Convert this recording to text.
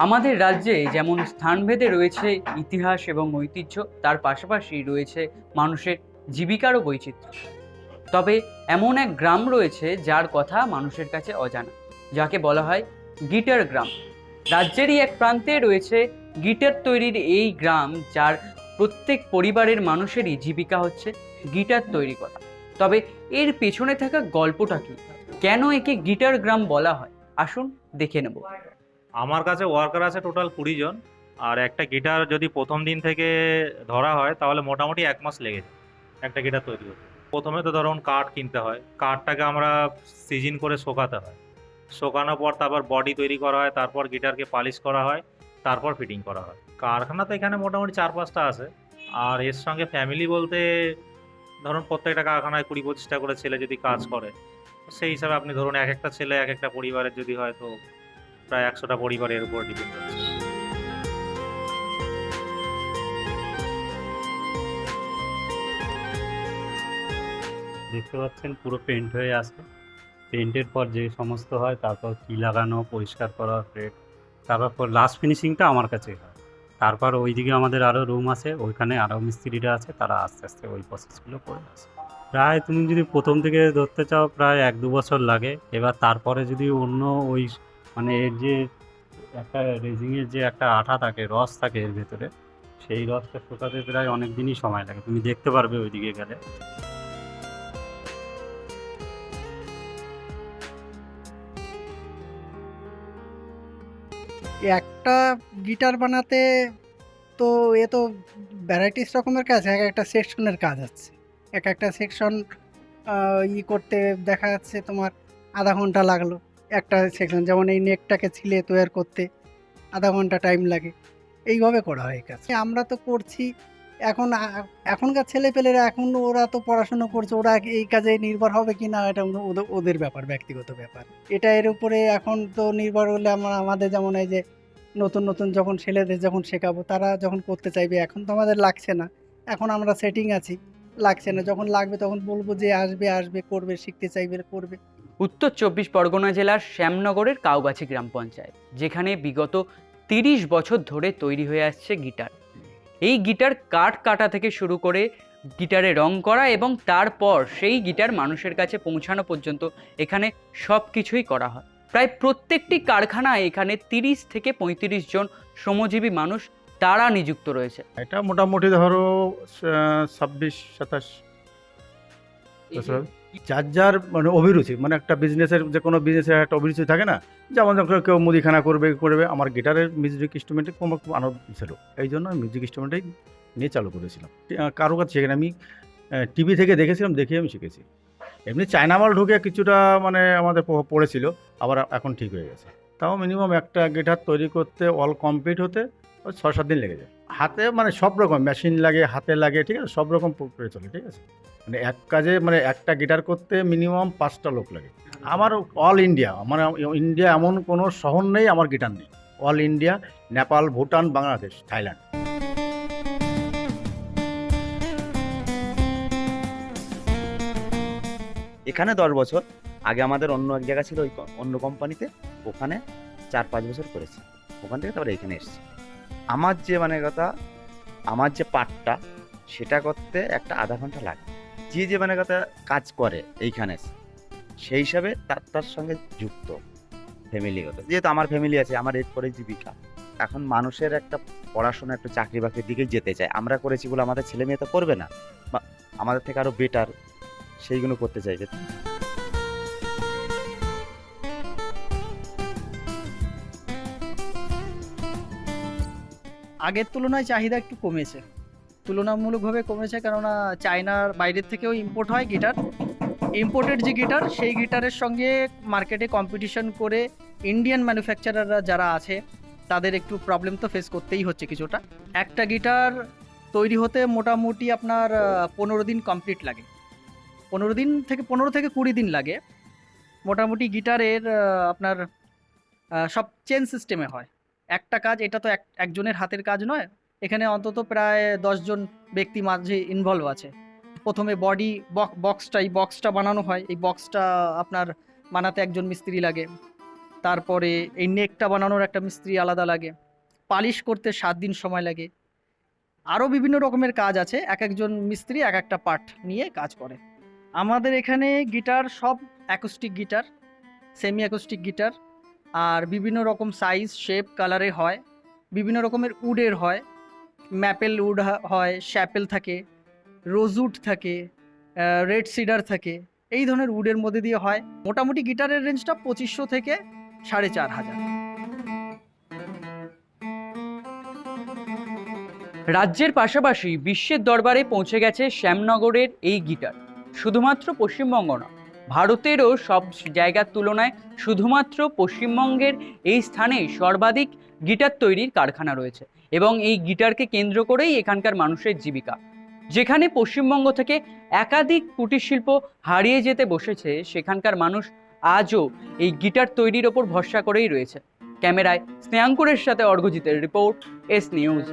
আমাদের রাজ্যে যেমন স্থানভেদে রয়েছে ইতিহাস এবং ঐতিহ্য, তার পাশাপাশি রয়েছে মানুষের জীবিকারও বৈচিত্র্য। তবে এমন এক গ্রাম রয়েছে যার কথা মানুষের কাছে অজানা, যাকে বলা হয় গিটার গ্রাম। রাজ্যেরই এক প্রান্তে রয়েছে গিটার তৈরির এই গ্রাম, যার প্রত্যেক পরিবারের মানুষেরই জীবিকা হচ্ছে গিটার তৈরি করা। তবে এর পেছনে থাকা গল্পটা কি, কেন একে গিটার গ্রাম বলা হয়, আসুন দেখে নেব। আমার কাছে ওয়ার্কার আছে টোটাল 20 জন। আর একটা গিটার যদি প্রথম দিন থেকে ধরা হয় তাহলে মোটামুটি 1 মাস লেগে যায় একটা গিটার তৈরি করতে। প্রথমে তো ধরুন কাঠ কিনতে হয়, কাঠটাকে আমরা সিজন করে শোকাতে হয়, শোকানোর পর তারপর বডি তৈরি করা হয়, তারপর গিটারকে পালিশ করা হয়, তারপর ফিটিং করা হয়। কারখানা তো এখানে মোটামুটি 4-5টা আছে। আর এর সঙ্গে ফ্যামিলি বলতে ধরুন প্রত্যেকটা কারখানায় 20-25টা করে ছেলে যদি কাজ করে, তো সেই হিসাবে আপনি ধরুন এক একটা ছেলে এক একটা পরিবারের যদি হয়, তো প্রায় 100টা পরিবারের উপর ডিপেন্ড করছে। দেখতে পাচ্ছেন পুরো পেন্ট হয়ে আছে। পেন্টের পর যে সমস্ত হয়, তারপর কি লাগানো, পরিষ্কার করা, প্লেট, তারপর লাস্ট ফিনিশিংটা আমার কাছেই হয়। তারপর ওইদিকে আমাদের আরও রুম আছে, ওইখানে আরও মিস্ত্রিরা আছে, তারা আস্তে আস্তে ওই প্রসেসগুলো করে আসে। প্রায় তুমি যদি প্রথম থেকে ধরতে চাও প্রায় 1-2 বছর লাগে। এবার তারপরে যদি অন্য ওই মানে এর যে একটা রেজিংয়ের যে একটা আঠা থাকে, রস থাকে এর ভেতরে, সেই রসটা শুকাতে প্রায় অনেক দিনই সময় লাগে, তুমি দেখতে পারবে ওইদিকে গেলে। একটা গিটার বানাতে তো এ তো ভ্যারাইটিস রকমের কাজ, এক একটা সেকশনের কাজ আছে। এক একটা সেকশন করতে দেখা যাচ্ছে তোমার আধা ঘন্টা লাগলো। একটা সেকশন যেমন এই নেকটাকে ছিলে তৈরি করতে আধা ঘন্টা টাইম লাগে। এইভাবে করা হয় এই কাজ। আমরা তো করছি এখন। এখনকার ছেলেপেলেরা এখন ওরা তো পড়াশুনো করছে, ওরা এই কাজে নির্ভর হবে কি না এটা ওদের ব্যাপার, ব্যক্তিগত ব্যাপার। এটা এর উপরে এখন তো নির্ভর হলে আমাদের যেমন এই যে নতুন নতুন যখন ছেলেদের যখন শেখাবো, তারা যখন করতে চাইবে, এখন তো আমাদের লাগছে না, এখন আমরা সেটিং আছি, লাগছে না। যখন লাগবে তখন বলবো যে আসবে আসবে করবে, শিখতে চাইবে করবে। উত্তর 24 পরগনা জেলার শ্যামনগরের কাউগাছি গ্রাম পঞ্চায়েত, যেখানে বিগত 30 বছর ধরে তৈরি হয়ে আসছে গিটার। এই গিটার কাঠ কাটা থেকে শুরু করে গিটারে রং করা এবং তারপর সেই গিটার মানুষের কাছে পৌঁছানো পর্যন্ত এখানে সব কিছুই করা হয়। প্রায় প্রত্যেকটি কারখানায় এখানে 30 থেকে 35 জন শ্রমজীবী মানুষ তারা নিযুক্ত রয়েছে। এটা মোটামুটি ধরো 26-27 বছর। যার যার মানে অভিরুচি, মানে একটা বিজনেসের, যে কোনো বিজনেসের একটা অভিরুচি থাকে না, যেমন ধরো কেউ মুদিখানা করবে, আমার গিটারের মিউজিক ইনস্ট্রুমেন্টে আমার খুব আনন্দ ছিল, এই জন্য আমি মিউজিক ইনস্ট্রুমেন্টেই নিয়ে চালু করেছিলাম। কারো কাছে শিখে আমি টিভি থেকে দেখেছিলাম, দেখে আমি শিখেছি। এমনি চায়না মাল ঢুকে কিছুটা মানে আমাদের প্রভাব পড়েছিল, আবার এখন ঠিক হয়ে গেছে। তাও মিনিমাম একটা গিটার তৈরি করতে অল কমপ্লিট হতে ওই 6-7 দিন লেগে যায়। হাতে মানে সব রকম মেশিন লাগে, হাতে লাগে, ঠিক আছে, সব রকম করে চলে, ঠিক আছে। মানে এক কাজে মানে একটা গিটার করতে মিনিমাম 5টা লোক লাগে। আমার অল ইন্ডিয়া, মানে ইন্ডিয়া এমন কোনো শহর নেই আমার গিটার নেই। All India, Nepal, Bhutan, Bangladesh, Thailand. এখানে 10 বছর আগে আমাদের অন্য এক জায়গা ছিল, ওই অন্য কোম্পানিতে, ওখানে 4-5 বছর করেছি। ওখান থেকে তারপরে এখানে এসেছি। আমার যে মানে কথা, আমার যে পার্টটা সেটা করতে একটা আধা ঘন্টা লাগে। যে মানে কথা কাজ করে এইখানে সেই হিসাবে তার সঙ্গে যুক্ত ফ্যামিলিগত, যেহেতু আমার ফ্যামিলি আছে, আমার এর করে জীবিকা। এখন মানুষের একটা পড়াশোনা, একটা চাকরি বাকরির দিকেই যেতে চায়। আমরা করেছি বলে আমাদের ছেলে মেয়ে তো করবে না, বা আমাদের থেকে আরও বেটার সেইগুলো করতে চাইবে। আগের তুলনায় চাহিদা একটু কমেছে, তুলনামূলকভাবে কমেছে, কেননা চায়নার বাইরের থেকেও ইম্পোর্ট হয় গিটার। ইম্পোর্টেড যে গিটার, সেই গিটারের সঙ্গে মার্কেটে কম্পিটিশন করে ইন্ডিয়ান ম্যানুফ্যাকচারাররা যারা আছে তাদের একটু প্রবলেম তো ফেস করতেই হচ্ছে কিছুটা। একটা গিটার তৈরি হতে মোটামুটি আপনার 15 দিন কমপ্লিট লাগে, 15 থেকে 20 দিন লাগে মোটামুটি। গিটারের আপনার সব চেন সিস্টেমে হয় একটা কাজ, এটা তো একজনের হাতের কাজ নয়, এখানে অন্তত প্রায় 10 জন ব্যক্তি মাঝে ইনভলভ আছে। প্রথমে বডি বক্সটা বানানো হয়, এই বক্সটা আপনার বানাতে একজন মিস্ত্রি লাগে। তারপরে এই নেকটা বানানোর একটা মিস্ত্রি আলাদা লাগে, পালিশ করতে 7 দিন সময় লাগে। আরও বিভিন্ন রকমের কাজ আছে, এক একজন মিস্ত্রি এক একটা পার্ট নিয়ে কাজ করে। আমাদের এখানে গিটার সব acoustic guitar, semi acoustic guitar, আর বিভিন্ন রকম সাইজ শেপ কালারে হয়, বিভিন্ন রকমের উডের হয়, ম্যাপেল উড হয়, শ্যাপেল থাকে, রোজউড থাকে, রেড সিডার থাকে, এই ধরনের উডের মধ্যে দিয়ে হয়। মোটামুটি গিটারের রেঞ্জটা 2500 থেকে 4500। রাজ্যের পাশাপাশি বিশ্বের দরবারে পৌঁছে গেছে শ্যামনগরের এই গিটার। শুধুমাত্র পশ্চিমবঙ্গ না, ভারতেরও সব জায়গার তুলনায় শুধুমাত্র পশ্চিমবঙ্গের এই স্থানেই সর্বাধিক গিটার তৈরির কারখানা রয়েছে এবং এই গিটারকে কেন্দ্র করেই এখানকার মানুষের জীবিকা। যেখানে পশ্চিমবঙ্গ থেকে একাধিক কুটির শিল্প হারিয়ে যেতে বসেছে, সেখানকার মানুষ আজও এই গিটার তৈরির ওপর ভরসা করেই রয়েছে। ক্যামেরায় স্নেহাঙ্কুরের সাথে অর্ঘজিতের রিপোর্ট, এস নিউজ।